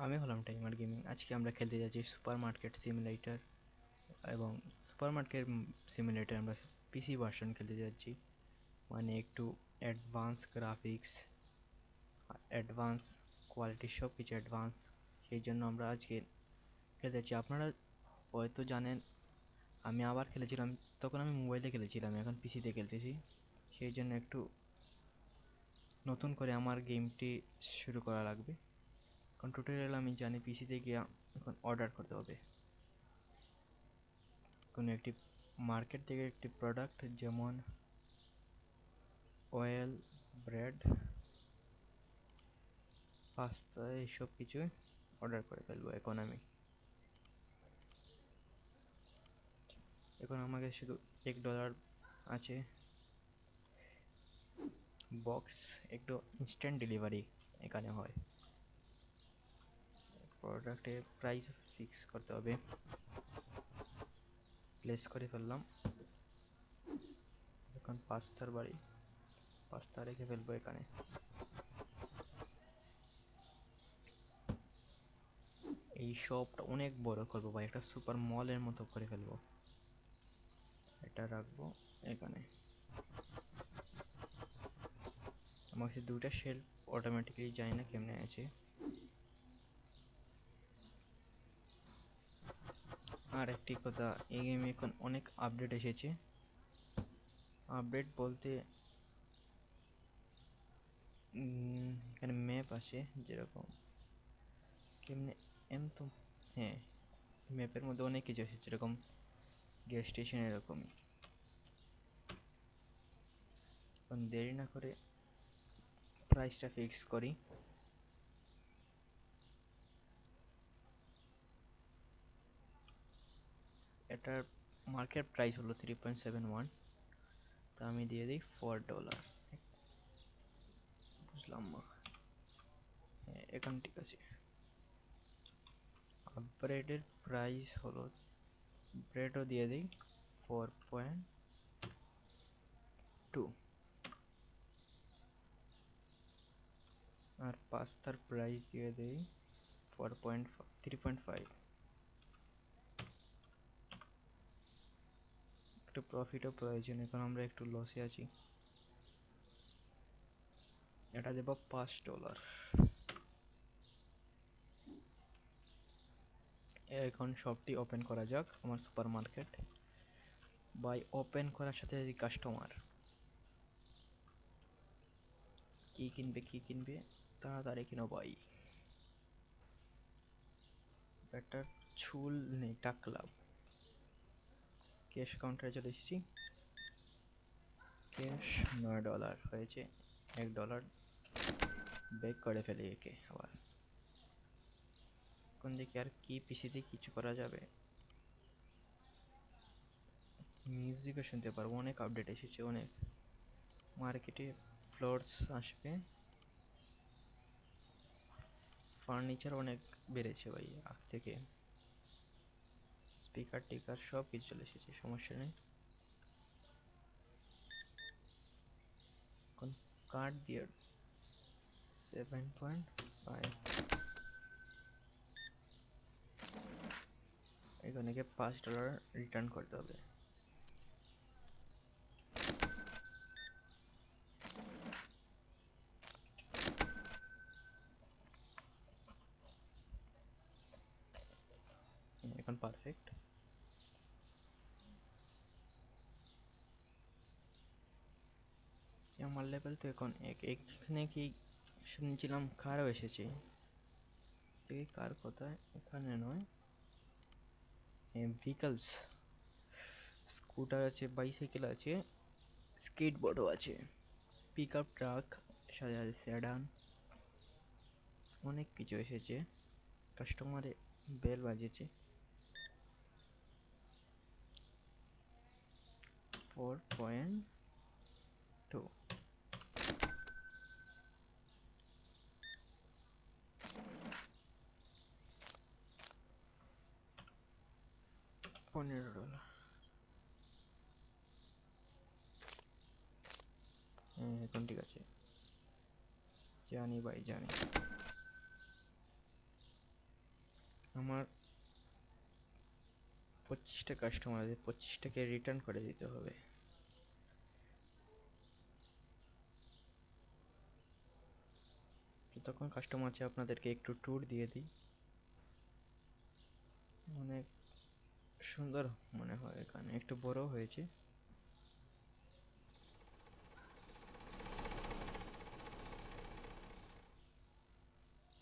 আমি হলাম timer gaming. আজকে আমরা খেলতে যাচ্ছি সুপার মার্কেট সিমুলেটর, এবং সুপার মার্কেট সিমুলেটর আমরা পিসি ভার্সন খেলতে যাচ্ছি। মানে একটু অ্যাডভান্স গ্রাফিক্স, অ্যাডভান্স কোয়ালিটি, সব কিছু অ্যাডভান্স। সেই জন্য আমরা আজকে খেলতে যাচ্ছি। আপনারা হয়তো জানেন আমি আবার খেলেছিলাম, তখন আমি মোবাইলে খেলেছিলাম, এখন পিসিতে খেলতেছি। সেই জন্য একটু নতুন করে আমার গেমটি শুরু করা লাগবে। কারণ টিউটোরিয়াল আমি জানি, পিসিতে গিয়ে এখন অর্ডার করতে হবে কোনো একটি মার্কেট থেকে একটি প্রোডাক্ট, যেমন অয়েল, ব্রেড, পাস্তা, এইসব কিছু অর্ডার করে ফেলবো। এখন আমাকে শুধু $1 আছে। বক্স একটু ইনস্ট্যান্ট ডেলিভারি এখানে হয়। প্রোডাক্টের প্রাইস ফিক্স করতে হবে। প্লেস করে ফেললাম। এখন পাস্তার বাড়ি, পাস্তা রেখে ফেলবো এখানে। এই শপটা অনেক বড় করবো ভাই, একটা সুপার মলের মতো করে ফেলবো। এটা রাখবো এখানে। আমার কাছে দুইটা শেলফ অটোমেটিক্যালি, জানি না কেমনে আছে। আর একটি কথা, এই গেমে এখন অনেক আপডেট এসেছে। আপডেট বলতে এখানে ম্যাপ আছে, যেরকম কেমনে এম তো, হ্যাঁ, ম্যাপের মধ্যে অনেক কিছু আছে, যেরকম গ্যাস স্টেশন, এরকমই। এখন দেরি না করে প্রাইসটা ফিক্স করি। এটার মার্কেট প্রাইস হলো 3.71, তা আমি দিয়ে দিই $4। বুঝলাম না, হ্যাঁ এখন ঠিক আছে। ব্রেডের প্রাইস হলো, ব্রেডও দিয়ে দিই 4.2, আর পাস্তার প্রাইস দিয়ে দিই 3.5। একটু প্রফিটও প্রয়োজন, এখন আমরা একটু লসে আছি। এটা দেব $5। এখন শপটি ওপেন করা যাক, আমার সুপার মার্কেট। বাই ওপেন করার সাথে যদি কাস্টমার কি কিনবে তাড়াতাড়ি কিনো ভাই। ব্যাটার ছুল নেই, টাকলাম। ক্যাশ কাউন্টারে চলে এসেছি। ক্যাশ $9 হয়েছে। $1 বেক করে ফেলি একে আবার। কোন দিকে আর কি পিসিতে কিছু করা যাবে? মিউজিকও শুনতে পারবো। অনেক আপডেট এসেছে, অনেক মার্কেটে ফ্লোরস আসবে। ফার্নিচার অনেক বেড়েছে ভাই আগ থেকে। স্পিকার টিকার সব কিছু চলে এসেছে, সমস্যা নেই। এখন কার্ড দিয়ে 7.5, এখানে $5 রিটার্ন করতে হবে। এখন পারফেক্ট। আমার লেভেল তো এখন এখানে কি শুনছিলাম কারও এসেছে। দেখি কার কোথায়, এখানে নয়। ভেহিকলস, স্কুটার আছে, বাইসাইকেল আছে, স্কেটবোর্ডও আছে, পিক আপ ট্রাক, সাথে আছে সেডান, অনেক কিছু এসেছে। কাস্টমারে বেল বাজেছে। 4.2, $15। হ্যাঁ এখন ঠিক আছে, জানি ভাই জানি। আমার 25টা কাস্টমার আছে, 25টাকে রিটার্ন করে দিতে হবে। যতক্ষণ কাস্টমার আছে আপনাদেরকে একটু ট্যুর দিয়ে দিই। অনেক সুন্দর মনে হয়, এখানে একটু বড় হয়েছে।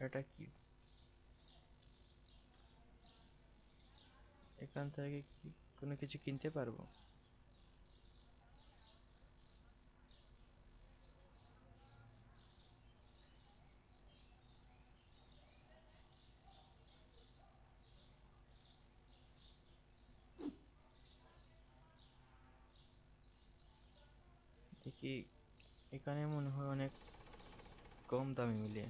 এটা কি? এখান থেকে কি কোনো কিছু কিনতে পারবো? দেখি, এখানে মনে হয় অনেক কম দামে মিলে।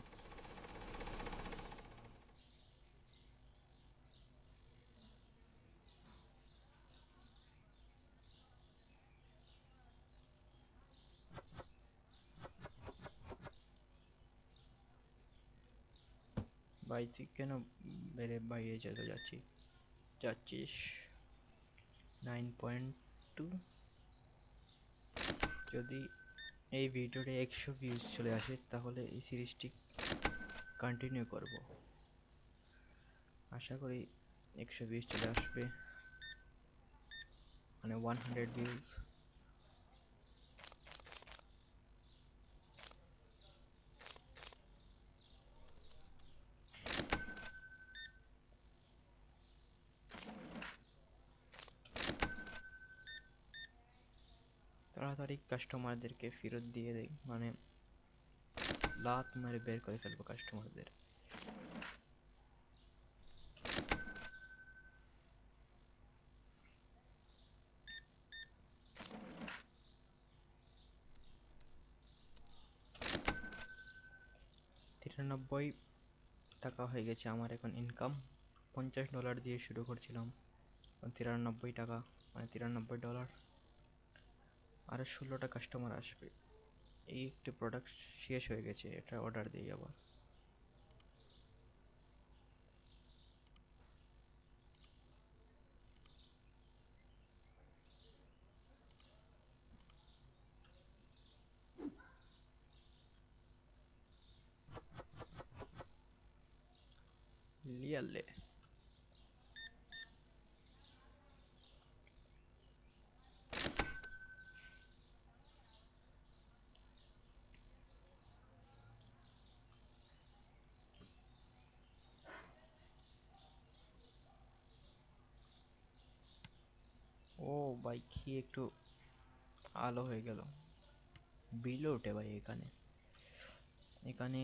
ভাই তুই কেন বেড়ে বাইরে যেতে যাচ্ছিস? 9.2। যদি এই ভিডিওতে 100 ভিউজ চলে আসে তাহলে এই সিরিজটি কন্টিনিউ করব। আশা করি 100 ভিউজ চলে আসবে, মানে 100 ভিউজ। তাড়াতাড়ি কাস্টমারদেরকে ফেরত দিয়ে দেই, মানে লাত মেরে বের করে ফেলবো কাস্টমারদের। 93 টাকা হয়ে গেছে আমার এখন ইনকাম। $50 দিয়ে শুরু করছিলাম, এখন 93 টাকা, মানে $93। আরও 16টা কাস্টমার আসবে। এই একটি প্রোডাক্ট শেষ হয়ে গেছে, এটা অর্ডার দিই আবার। লিয়ালে। ও ভাই, কি একটু আলো হয়ে গেল। বিলও ওঠে ভাই এখানে। এখানে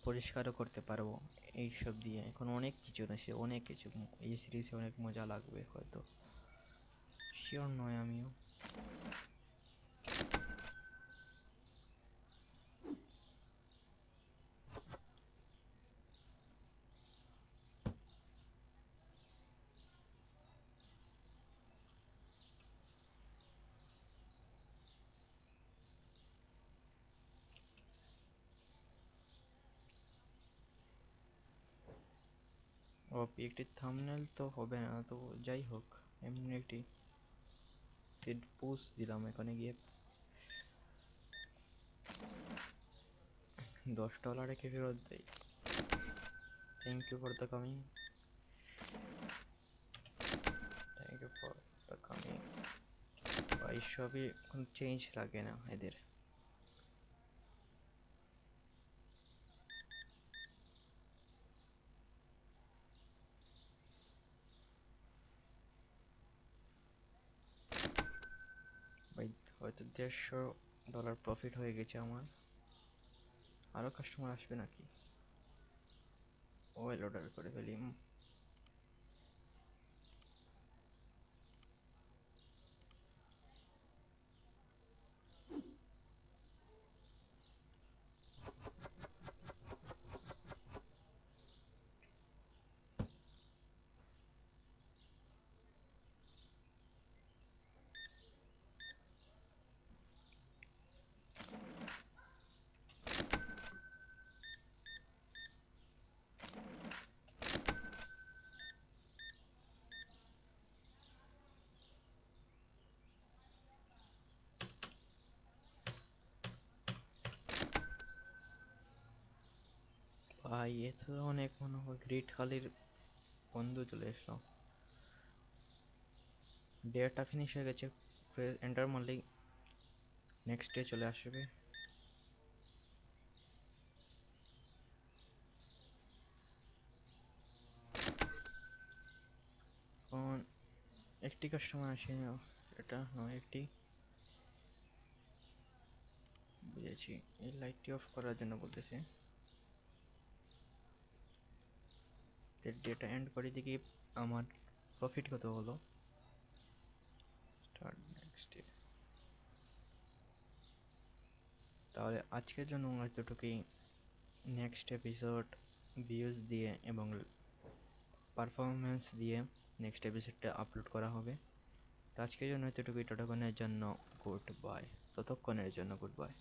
পরিষ্কারও করতে পারবো এইসব দিয়ে। এখন অনেক কিছু আছে, অনেক কিছু। এই সিরিজে অনেক মজা লাগবে হয়তো, শিওর নয় আমিও। ও একটি থাম্বনেল তো হবে না তো, যাই হোক, এমনি একটি পোস্ট দিলাম এখানে গিয়ে। $10 কে ফেরত দেয়। Thank you for the coming, thank you for the coming. ভাই সবই কোনো চেঞ্জ লাগে না এদের। ভাই হয়তো $150 প্রফিট হয়ে গেছে আমার। আরও কাস্টমার আসবে নাকি? ওয়েল অর্ডার করে ফেলি। ভাই এ তো অনেক মনে হয় গ্রিট খালির বন্ধু চলে আসলো। ডেটা ফিনিশ হয়ে গেছে, এন্টার মারলেই নেক্সট ডে চলে আসবে। এখন একটি কাস্টমার আসে, এটা নয় একটি, বুঝেছি। এই লাইটটি অফ করার জন্য বলতেছে। ডেটা এন্ড করে দেখি আমার প্রফিট কত হলো। Start next day. তাহলে আজকের জন্য এতটুকুই। নেক্সট এপিসোড ভিউজ দিয়ে এবং পারফরমেন্স দিয়ে নেক্সট এপিসোডটা আপলোড করা হবে। তো আজকের জন্য এতটুকুই। ততক্ষণের জন্য গুড বাই। ততক্ষণের জন্য গুড বাই।